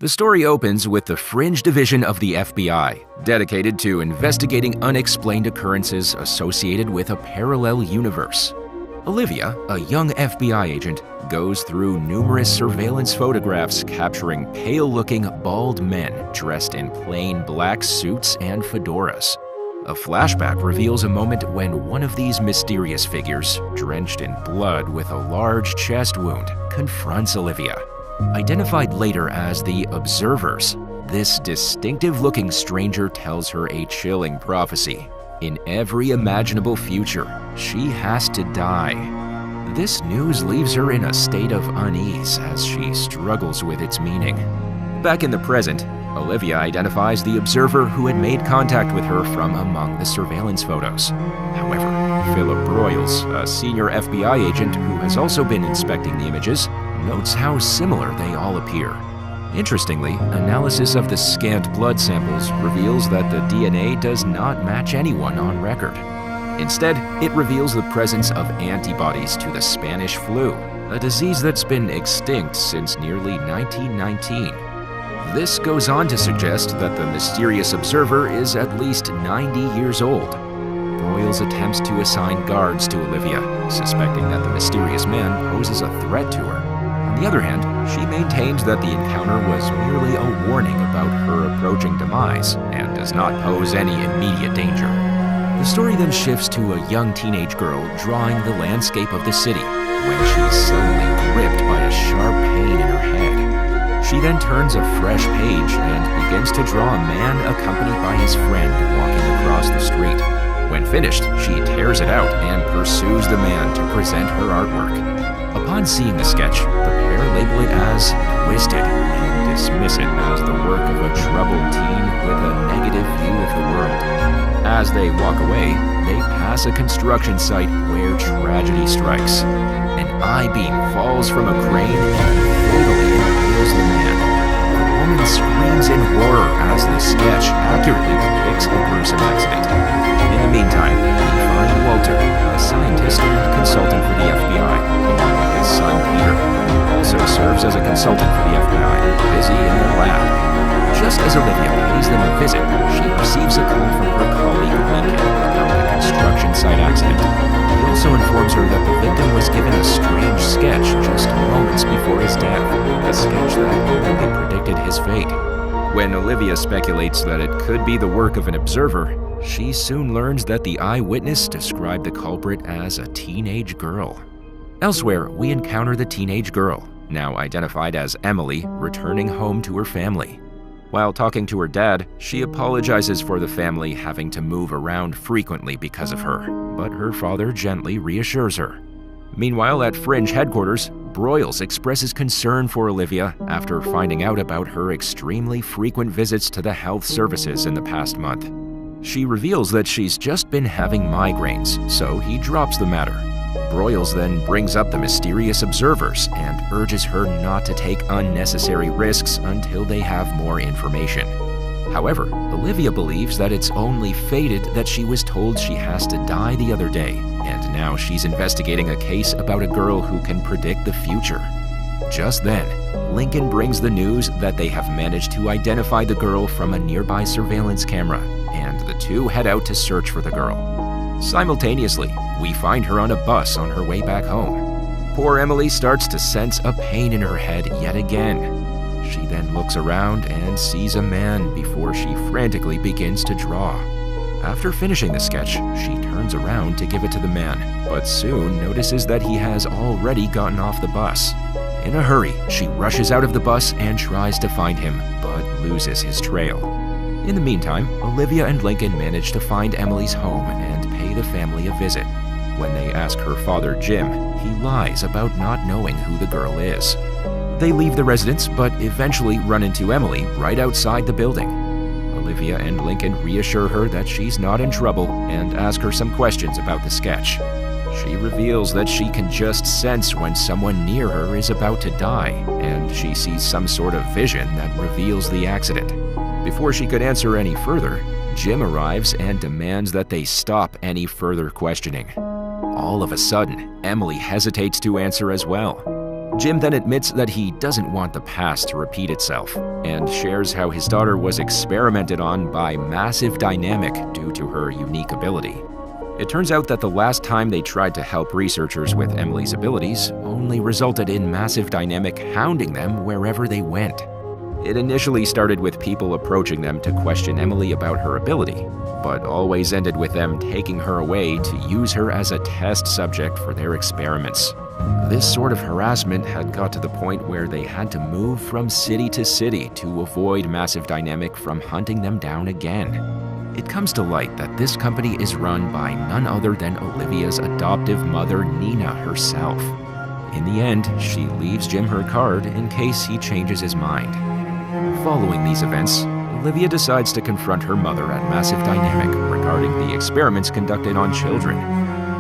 The story opens with the Fringe Division of the FBI, dedicated to investigating unexplained occurrences associated with a parallel universe. Olivia, a young FBI agent, goes through numerous surveillance photographs capturing pale-looking, bald men dressed in plain black suits and fedoras. A flashback reveals a moment when one of these mysterious figures, drenched in blood with a large chest wound, confronts Olivia. Identified later as the Observers, this distinctive-looking stranger tells her a chilling prophecy. In every imaginable future, she has to die. This news leaves her in a state of unease as she struggles with its meaning. Back in the present, Olivia identifies the observer who had made contact with her from among the surveillance photos. However, Philip Broyles, a senior FBI agent who has also been inspecting the images, notes how similar they all appear. Interestingly, analysis of the scant blood samples reveals that the DNA does not match anyone on record. Instead, it reveals the presence of antibodies to the Spanish flu, a disease that's been extinct since nearly 1919. This goes on to suggest that the mysterious observer is at least 90 years old. Broyles attempts to assign guards to Olivia, suspecting that the mysterious man poses a threat to her. On the other hand, she maintains that the encounter was merely a warning about her approaching demise and does not pose any immediate danger. The story then shifts to a young teenage girl drawing the landscape of the city when she's suddenly gripped by a sharp pain in her head. She then turns a fresh page and begins to draw a man accompanied by his friend walking across the street. When finished, she tears it out and pursues the man to present her artwork. Upon seeing the sketch, the pair label it as twisted and dismiss it as the work of a troubled teen with a negative view of the world. As they walk away, they pass a construction site where tragedy strikes. An I-beam falls from a crane and fatally impales the man. The woman screams in horror as the sketch accurately depicts a gruesome accident. In the meantime, we find Walter, a scientist and consultant for the FBI, along with his son Peter, who also serves as a consultant for the FBI, busy in their lab. Just as Olivia pays them a visit, she receives a call from her colleague Lincoln about the construction site accident. He also informs her that the victim was given a strange sketch just moments before his death, a sketch that only predicted his fate. When Olivia speculates that it could be the work of an observer, she soon learns that the eyewitness described the culprit as a teenage girl. Elsewhere, we encounter the teenage girl, now identified as Emily, returning home to her family. While talking to her dad, she apologizes for the family having to move around frequently because of her, but her father gently reassures her. Meanwhile, at Fringe headquarters, Broyles expresses concern for Olivia after finding out about her extremely frequent visits to the health services in the past month. She reveals that she's just been having migraines, so he drops the matter. Broyles then brings up the mysterious observers and urges her not to take unnecessary risks until they have more information. However, Olivia believes that it's only fated that she was told she has to die the other day, and now she's investigating a case about a girl who can predict the future. Just then, Lincoln brings the news that they have managed to identify the girl from a nearby surveillance camera, and the two head out to search for the girl. Simultaneously, we find her on a bus on her way back home. Poor Emily starts to sense a pain in her head yet again. She then looks around and sees a man before she frantically begins to draw. After finishing the sketch, she turns around to give it to the man, but soon notices that he has already gotten off the bus. In a hurry, she rushes out of the bus and tries to find him, but loses his trail. In the meantime, Olivia and Lincoln manage to find Emily's home and pay the family a visit. When they ask her father, Jim, he lies about not knowing who the girl is. They leave the residence, but eventually run into Emily right outside the building. Olivia and Lincoln reassure her that she's not in trouble and ask her some questions about the sketch. She reveals that she can just sense when someone near her is about to die, and she sees some sort of vision that reveals the accident. Before she could answer any further, Jim arrives and demands that they stop any further questioning. All of a sudden, Emily hesitates to answer as well. Jim then admits that he doesn't want the past to repeat itself, and shares how his daughter was experimented on by Massive Dynamic due to her unique ability. It turns out that the last time they tried to help researchers with Emily's abilities only resulted in Massive Dynamic hounding them wherever they went. It initially started with people approaching them to question Emily about her ability, but always ended with them taking her away to use her as a test subject for their experiments. This sort of harassment had got to the point where they had to move from city to city to avoid Massive Dynamic from hunting them down again. It comes to light that this company is run by none other than Olivia's adoptive mother, Nina, herself. In the end, she leaves Jim her card in case he changes his mind. Following these events, Olivia decides to confront her mother at Massive Dynamic regarding the experiments conducted on children.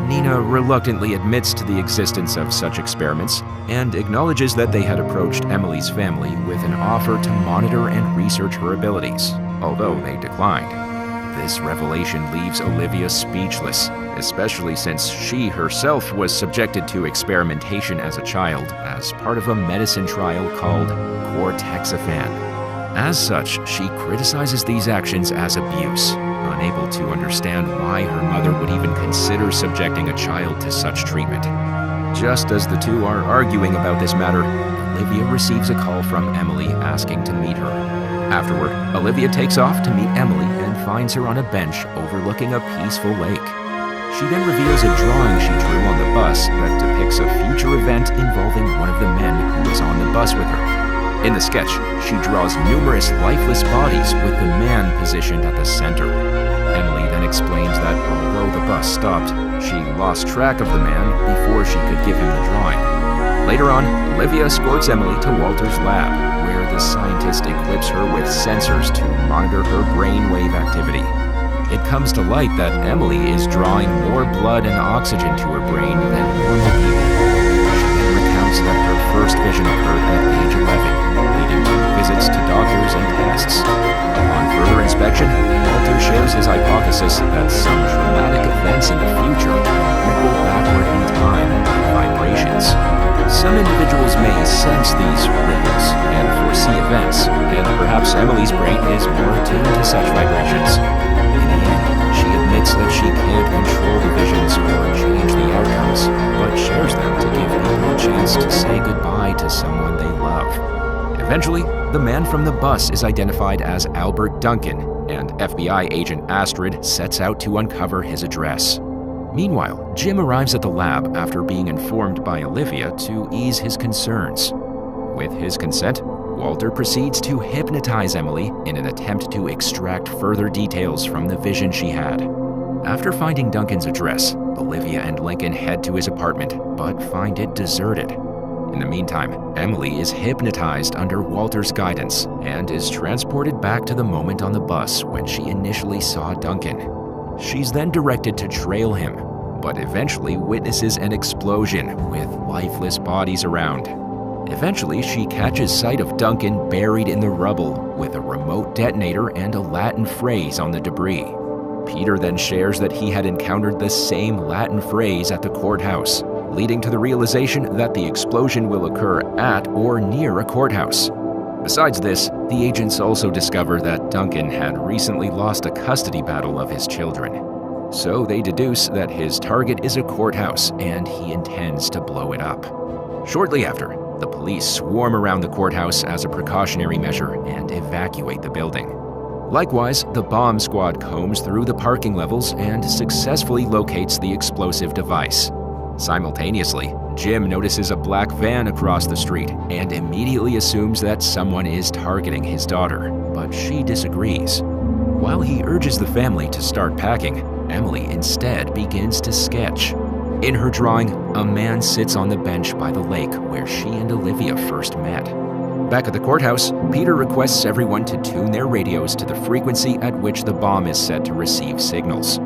Nina reluctantly admits to the existence of such experiments and acknowledges that they had approached Emily's family with an offer to monitor and research her abilities, although they declined. This revelation leaves Olivia speechless, especially since she herself was subjected to experimentation as a child as part of a medicine trial called Cortexiphan. As such, she criticizes these actions as abuse, unable to understand why her mother would even consider subjecting a child to such treatment. Just as the two are arguing about this matter, Olivia receives a call from Emily asking to meet her. Afterward, Olivia takes off to meet Emily and finds her on a bench overlooking a peaceful lake. She then reveals a drawing she drew on the bus that depicts a future event involving one of the men who was on the bus with her. In the sketch, she draws numerous lifeless bodies with the man positioned at the center. Emily then explains that although the bus stopped, she lost track of the man before she could give him the drawing. Later on, Olivia escorts Emily to Walter's lab, where the scientist equips her with sensors to monitor her brainwave activity. It comes to light that Emily is drawing more blood and oxygen to her brain than normal people. She then recounts that her first vision occurred at age 11, leading to visits to doctors and tests. Upon further inspection, Walter shares his hypothesis that some traumatic events in the future can ripple backward in time by vibrations. Some individuals may sense these ripples and foresee events, and perhaps Emily's brain is more attuned to such vibrations. In the end, she admits that she can't control the visions or change the outcomes, but shares them to give people a chance to say goodbye to someone they love. Eventually, the man from the bus is identified as Albert Duncan, and FBI agent Astrid sets out to uncover his address. Meanwhile, Jim arrives at the lab after being informed by Olivia to ease his concerns. With his consent, Walter proceeds to hypnotize Emily in an attempt to extract further details from the vision she had. After finding Duncan's address, Olivia and Lincoln head to his apartment, but find it deserted. In the meantime, Emily is hypnotized under Walter's guidance and is transported back to the moment on the bus when she initially saw Duncan. She's then directed to trail him, but eventually witnesses an explosion with lifeless bodies around. Eventually, she catches sight of Duncan buried in the rubble with a remote detonator and a Latin phrase on the debris. Peter then shares that he had encountered the same Latin phrase at the courthouse, leading to the realization that the explosion will occur at or near a courthouse. Besides this, the agents also discover that Duncan had recently lost a custody battle of his children. So they deduce that his target is a courthouse and he intends to blow it up. Shortly after, the police swarm around the courthouse as a precautionary measure and evacuate the building. Likewise, the bomb squad combs through the parking levels and successfully locates the explosive device. Simultaneously, Jim notices a black van across the street and immediately assumes that someone is targeting his daughter, but she disagrees. While he urges the family to start packing, Emily instead begins to sketch. In her drawing, a man sits on the bench by the lake where she and Olivia first met. Back at the courthouse, Peter requests everyone to tune their radios to the frequency at which the bomb is set to receive signals.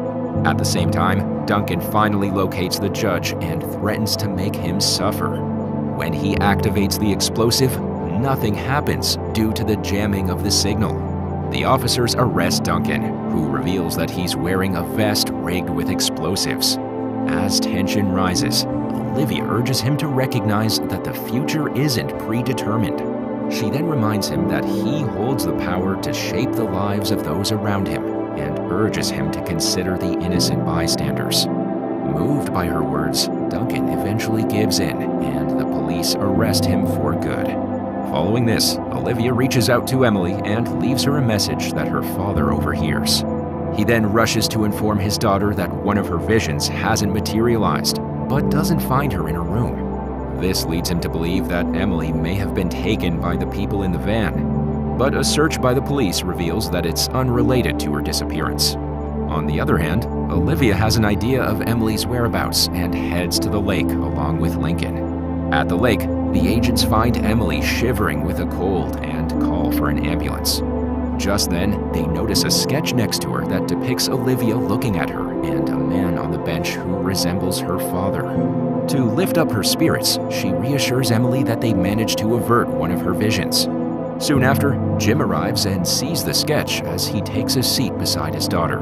At the same time, Duncan finally locates the judge and threatens to make him suffer. When he activates the explosive, nothing happens due to the jamming of the signal. The officers arrest Duncan, who reveals that he's wearing a vest rigged with explosives. As tension rises, Olivia urges him to recognize that the future isn't predetermined. She then reminds him that he holds the power to shape the lives of those around him and urges him to consider the innocent bystanders. Moved by her words, Duncan eventually gives in, and the police arrest him for good. Following this, Olivia reaches out to Emily and leaves her a message that her father overhears. He then rushes to inform his daughter that one of her visions hasn't materialized, but doesn't find her in her room. This leads him to believe that Emily may have been taken by the people in the van, but a search by the police reveals that it's unrelated to her disappearance. On the other hand, Olivia has an idea of Emily's whereabouts and heads to the lake along with Lincoln. At the lake, the agents find Emily shivering with a cold and call for an ambulance. Just then, they notice a sketch next to her that depicts Olivia looking at her and a man on the bench who resembles her father. To lift up her spirits, she reassures Emily that they managed to avert one of her visions. Soon after, Jim arrives and sees the sketch as he takes a seat beside his daughter.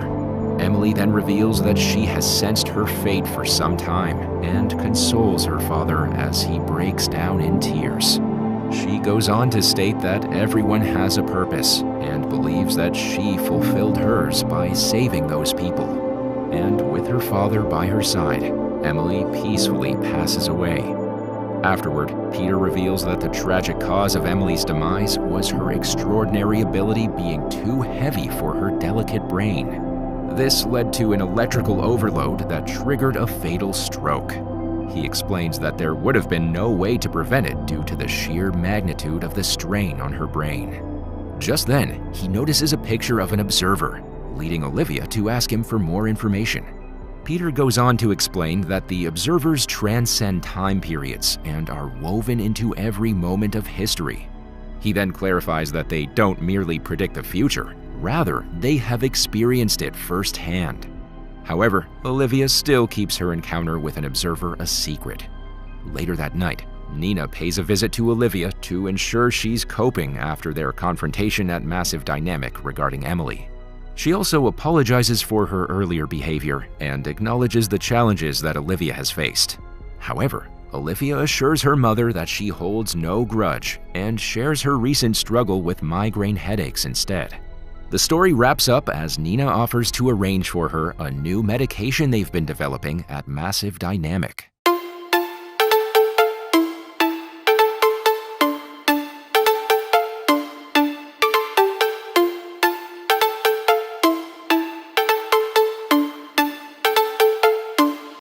Emily then reveals that she has sensed her fate for some time and consoles her father as he breaks down in tears. She goes on to state that everyone has a purpose and believes that she fulfilled hers by saving those people. And with her father by her side, Emily peacefully passes away. Afterward, Peter reveals that the tragic cause of Emily's demise was her extraordinary ability being too heavy for her delicate brain. This led to an electrical overload that triggered a fatal stroke. He explains that there would have been no way to prevent it due to the sheer magnitude of the strain on her brain. Just then, he notices a picture of an observer, leading Olivia to ask him for more information. Peter goes on to explain that the observers transcend time periods and are woven into every moment of history. He then clarifies that they don't merely predict the future, rather, they have experienced it firsthand. However, Olivia still keeps her encounter with an observer a secret. Later that night, Nina pays a visit to Olivia to ensure she's coping after their confrontation at Massive Dynamic regarding Emily. She also apologizes for her earlier behavior and acknowledges the challenges that Olivia has faced. However, Olivia assures her mother that she holds no grudge and shares her recent struggle with migraine headaches instead. The story wraps up as Nina offers to arrange for her a new medication they've been developing at Massive Dynamic.